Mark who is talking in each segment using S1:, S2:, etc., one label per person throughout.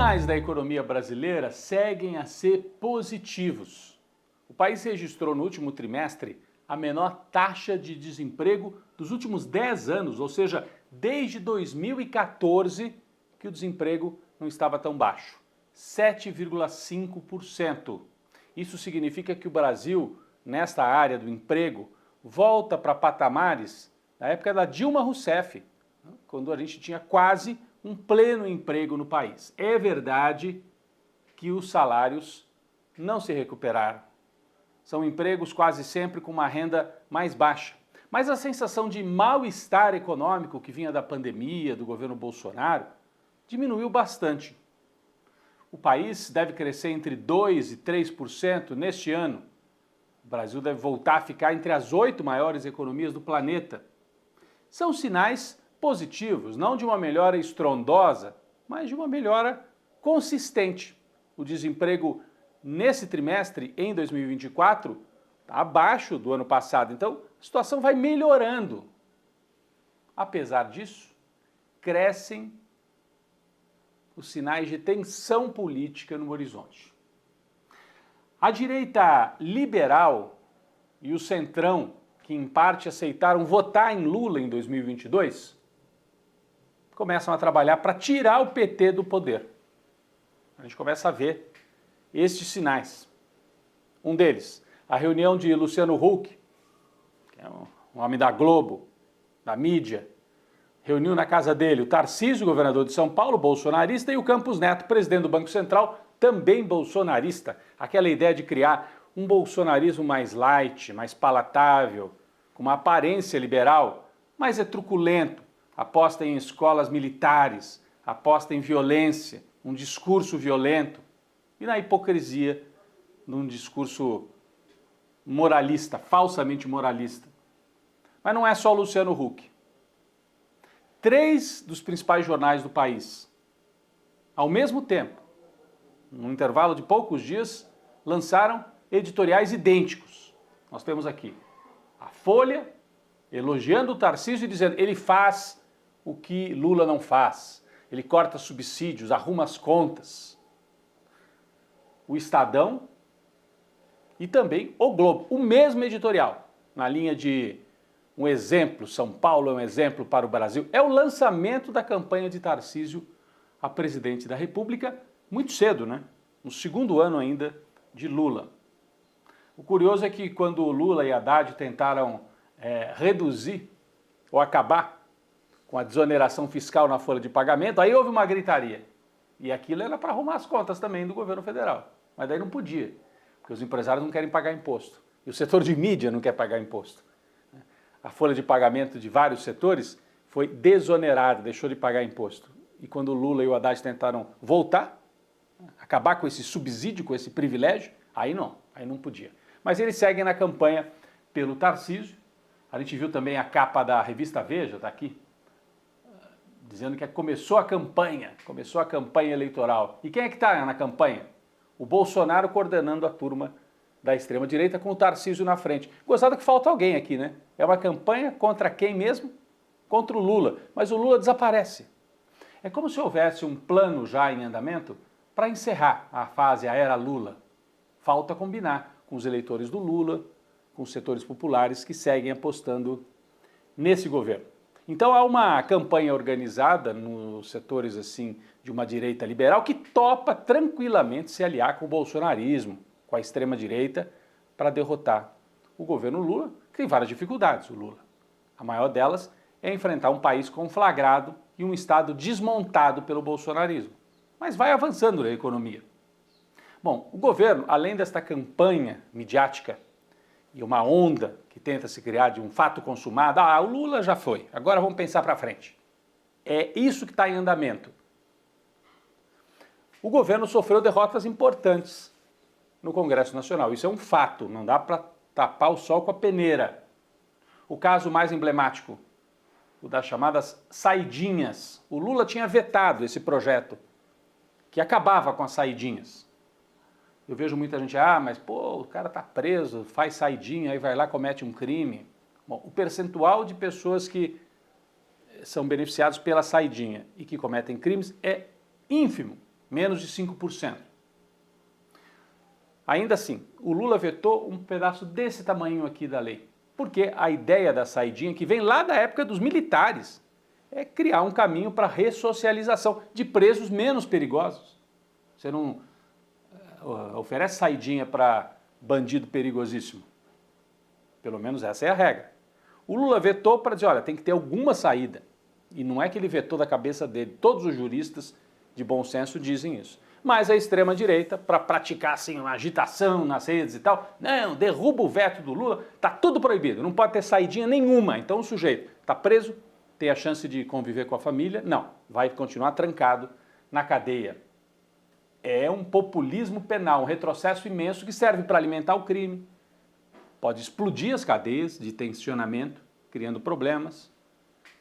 S1: sinais da economia brasileira seguem a ser positivos. O país registrou no último trimestre a menor taxa de desemprego dos últimos 10 anos, ou seja, desde 2014 que o desemprego não estava tão baixo, 7,5%. Isso significa que o Brasil, nesta área do emprego, volta para patamares da época da Dilma Rousseff, quando a gente tinha quase um pleno emprego no país. É verdade que os salários não se recuperaram. São empregos quase sempre com uma renda mais baixa. Mas a sensação de mal-estar econômico que vinha da pandemia, do governo Bolsonaro, diminuiu bastante. O país deve crescer entre 2% e 3% neste ano. O Brasil deve voltar a ficar entre as 8 maiores economias do planeta. São sinais positivos, não de uma melhora estrondosa, mas de uma melhora consistente. O desemprego nesse trimestre, em 2024, está abaixo do ano passado, então a situação vai melhorando. Apesar disso, crescem os sinais de tensão política no horizonte. A direita liberal e o centrão, que em parte aceitaram votar em Lula em 2022, começam a trabalhar para tirar o PT do poder. A gente começa a ver estes sinais. Um deles, a reunião de Luciano Huck, que é um homem da Globo, da mídia, reuniu na casa dele o Tarcísio, governador de São Paulo, bolsonarista, e o Campos Neto, presidente do Banco Central, também bolsonarista. Aquela ideia de criar um bolsonarismo mais light, mais palatável, com uma aparência liberal, mas é truculento, aposta em escolas militares, aposta em violência, um discurso violento e na hipocrisia num discurso moralista, falsamente moralista. Mas não é só o Luciano Huck. 3 dos principais jornais do país, ao mesmo tempo, num intervalo de poucos dias, lançaram editoriais idênticos. Nós temos aqui a Folha elogiando o Tarcísio e dizendo ele faz o que Lula não faz. Ele corta subsídios, arruma as contas. O Estadão e também o Globo, o mesmo editorial, na linha de um exemplo, São Paulo é um exemplo para o Brasil. É o lançamento da campanha de Tarcísio a presidente da República, muito cedo, né? No segundo ano ainda de Lula. O curioso é que quando Lula e Haddad tentaram reduzir ou acabar com a desoneração fiscal na folha de pagamento, aí houve uma gritaria. E aquilo era para arrumar as contas também do governo federal. Mas daí não podia, porque os empresários não querem pagar imposto. E o setor de mídia não quer pagar imposto. A folha de pagamento de vários setores foi desonerada, deixou de pagar imposto. E quando o Lula e o Haddad tentaram voltar, acabar com esse subsídio, com esse privilégio, aí não podia. Mas eles seguem na campanha pelo Tarcísio. A gente viu também a capa da revista Veja, está aqui, dizendo que começou a campanha eleitoral. E quem é que está na campanha? O Bolsonaro coordenando a turma da extrema-direita com o Tarcísio na frente. Gostado que falta alguém aqui, né? É uma campanha contra quem mesmo? Contra o Lula. Mas o Lula desaparece. É como se houvesse um plano já em andamento para encerrar a fase, a era Lula. Falta combinar com os eleitores do Lula, com os setores populares que seguem apostando nesse governo. Então há uma campanha organizada nos setores assim de uma direita liberal que topa tranquilamente se aliar com o bolsonarismo, com a extrema-direita, para derrotar o governo Lula, que tem várias dificuldades, o Lula. A maior delas é enfrentar um país conflagrado e um Estado desmontado pelo bolsonarismo. Mas vai avançando na economia. Bom, o governo, além desta campanha midiática e uma onda que tenta se criar de um fato consumado, o Lula já foi, agora vamos pensar para frente. É isso que está em andamento. O governo sofreu derrotas importantes no Congresso Nacional, isso é um fato, não dá para tapar o sol com a peneira. O caso mais emblemático, o das chamadas saidinhas. O Lula tinha vetado esse projeto que acabava com as saidinhas. Eu vejo muita gente, mas pô, o cara tá preso, faz saidinha, aí vai lá, comete um crime. Bom, o percentual de pessoas que são beneficiados pela saidinha e que cometem crimes é ínfimo. menos de 5%. Ainda assim, o Lula vetou um pedaço desse tamanho aqui da lei, porque a ideia da saidinha, que vem lá da época dos militares, é criar um caminho para ressocialização de presos menos perigosos. Você não oferece saidinha para bandido perigosíssimo. Pelo menos essa é a regra. O Lula vetou para dizer, olha, tem que ter alguma saída. E não é que ele vetou da cabeça dele. Todos os juristas de bom senso dizem isso. Mas a extrema-direita, para praticar assim, uma agitação nas redes e tal, não, derruba o veto do Lula, está tudo proibido, não pode ter saidinha nenhuma. Então o sujeito está preso, tem a chance de conviver com a família, não, vai continuar trancado na cadeia. É um populismo penal, um retrocesso imenso que serve para alimentar o crime, pode explodir as cadeias de tensionamento, criando problemas,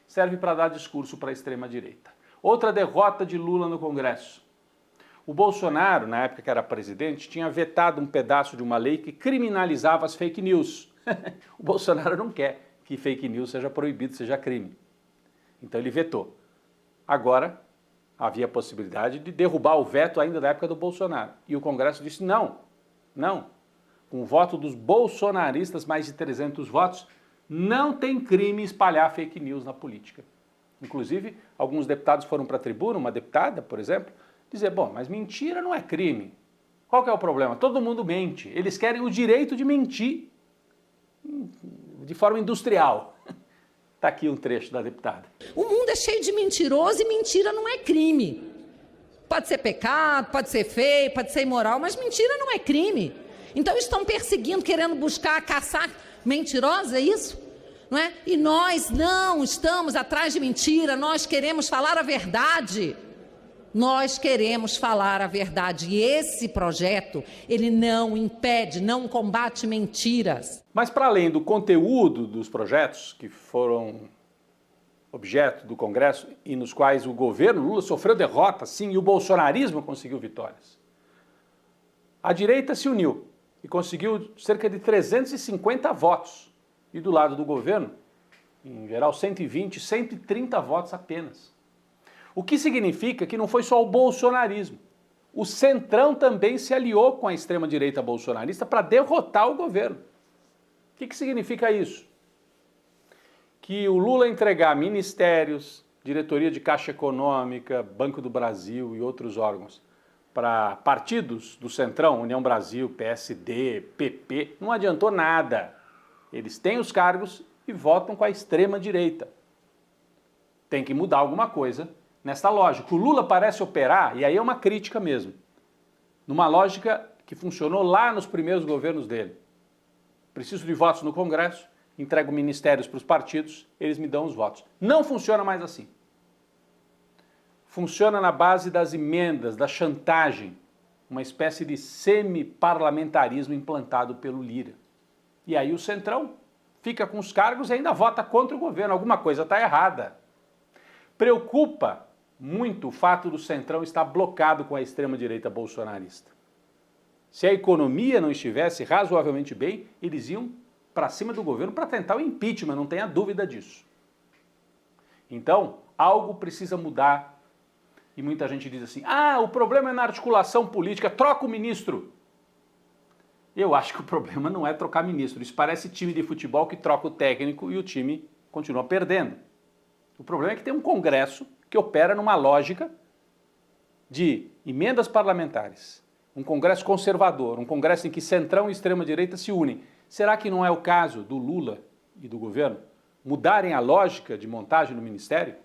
S1: serve para dar discurso para a extrema-direita. Outra derrota de Lula no Congresso. O Bolsonaro, na época que era presidente, tinha vetado um pedaço de uma lei que criminalizava as fake news. O Bolsonaro não quer que fake news seja proibido, seja crime. Então ele vetou. Agora, havia a possibilidade de derrubar o veto ainda da época do Bolsonaro. E o Congresso disse não, não. Com o voto dos bolsonaristas, mais de 300 votos, não tem crime espalhar fake news na política. Inclusive, alguns deputados foram para a tribuna, uma deputada, por exemplo, dizer, bom, mas mentira não é crime. Qual que é o problema? Todo mundo mente. Eles querem o direito de mentir de forma industrial. Está aqui um trecho da deputada.
S2: O mundo é cheio de mentiroso e mentira não é crime. Pode ser pecado, pode ser feio, pode ser imoral, mas mentira não é crime. Então estão perseguindo, querendo buscar, caçar mentirosos, é isso? Não é? E nós não estamos atrás de mentira, nós queremos falar a verdade. Nós queremos falar a verdade e esse projeto, ele não impede, não combate mentiras.
S1: Mas para além do conteúdo dos projetos que foram objeto do Congresso e nos quais o governo Lula sofreu derrota, sim, e o bolsonarismo conseguiu vitórias, a direita se uniu e conseguiu cerca de 350 votos. E do lado do governo, em geral 120, 130 votos apenas. O que significa que não foi só o bolsonarismo. O Centrão também se aliou com a extrema-direita bolsonarista para derrotar o governo. O que significa isso? Que o Lula entregar ministérios, diretoria de Caixa Econômica, Banco do Brasil e outros órgãos para partidos do Centrão, União Brasil, PSD, PP, não adiantou nada. Eles têm os cargos e votam com a extrema-direita. Tem que mudar alguma coisa nesta lógica. O Lula parece operar, e aí é uma crítica mesmo, numa lógica que funcionou lá nos primeiros governos dele. Preciso de votos no Congresso, entrego ministérios para os partidos, eles me dão os votos. Não funciona mais assim. Funciona na base das emendas, da chantagem, uma espécie de semi-parlamentarismo implantado pelo Lira. E aí o Centrão fica com os cargos e ainda vota contra o governo. Alguma coisa está errada. Preocupa muito o fato do Centrão estar blocado com a extrema-direita bolsonarista. Se a economia não estivesse razoavelmente bem, eles iam para cima do governo para tentar o impeachment, não tenha dúvida disso. Então, algo precisa mudar. E muita gente diz assim, o problema é na articulação política, troca o ministro. Eu acho que o problema não é trocar ministro. Isso parece time de futebol que troca o técnico e o time continua perdendo. O problema é que tem um Congresso que opera numa lógica de emendas parlamentares, um Congresso conservador, um Congresso em que Centrão e extrema-direita se unem. Será que não é o caso do Lula e do governo mudarem a lógica de montagem do ministério?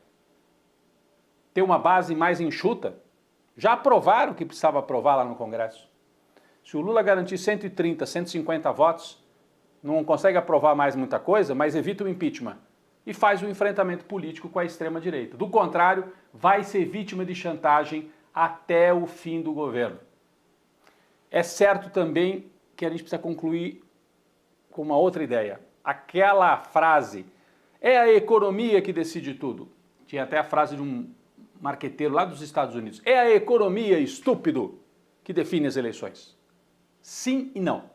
S1: Ter uma base mais enxuta? Já aprovaram o que precisava aprovar lá no Congresso. Se o Lula garantir 130, 150 votos, não consegue aprovar mais muita coisa, mas evita o impeachment e faz um enfrentamento político com a extrema-direita. Do contrário, vai ser vítima de chantagem até o fim do governo. É certo também que a gente precisa concluir com uma outra ideia. Aquela frase, é a economia que decide tudo. Tinha até a frase de um marqueteiro lá dos Estados Unidos. É a economia, estúpido, que define as eleições. Sim e não.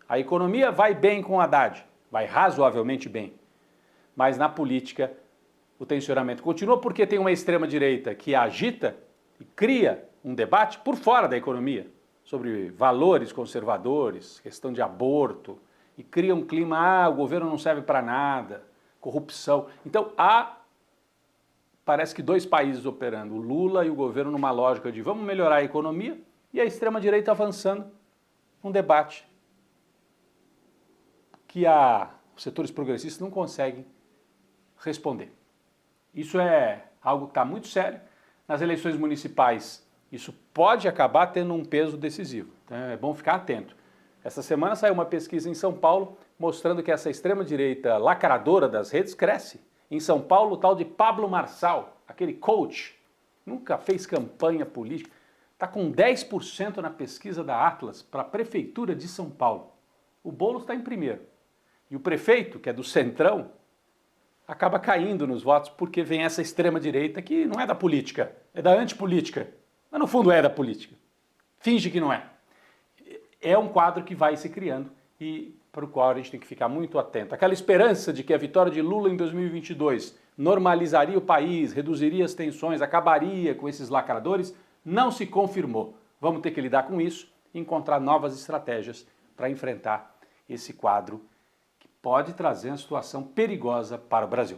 S1: A economia vai bem com o Haddad, vai razoavelmente bem. Mas na política o tensionamento continua porque tem uma extrema-direita que agita e cria um debate por fora da economia, sobre valores conservadores, questão de aborto, e cria um clima, o governo não serve para nada, corrupção. Então parece que dois países operando, o Lula e o governo numa lógica de vamos melhorar a economia, e a extrema-direita avançando um debate que os setores progressistas não conseguem responder. Isso é algo que está muito sério. Nas eleições municipais, isso pode acabar tendo um peso decisivo. Então é bom ficar atento. Essa semana saiu uma pesquisa em São Paulo mostrando que essa extrema-direita lacradora das redes cresce. Em São Paulo, o tal de Pablo Marçal, aquele coach, nunca fez campanha política, está com 10% na pesquisa da Atlas para a Prefeitura de São Paulo. O Boulos está em primeiro. E o prefeito, que é do Centrão, acaba caindo nos votos porque vem essa extrema-direita que não é da política, é da antipolítica. Mas no fundo é da política. Finge que não é. É um quadro que vai se criando e para o qual a gente tem que ficar muito atento. Aquela esperança de que a vitória de Lula em 2022 normalizaria o país, reduziria as tensões, acabaria com esses lacradores, não se confirmou. Vamos ter que lidar com isso e encontrar novas estratégias para enfrentar esse quadro que pode trazer uma situação perigosa para o Brasil.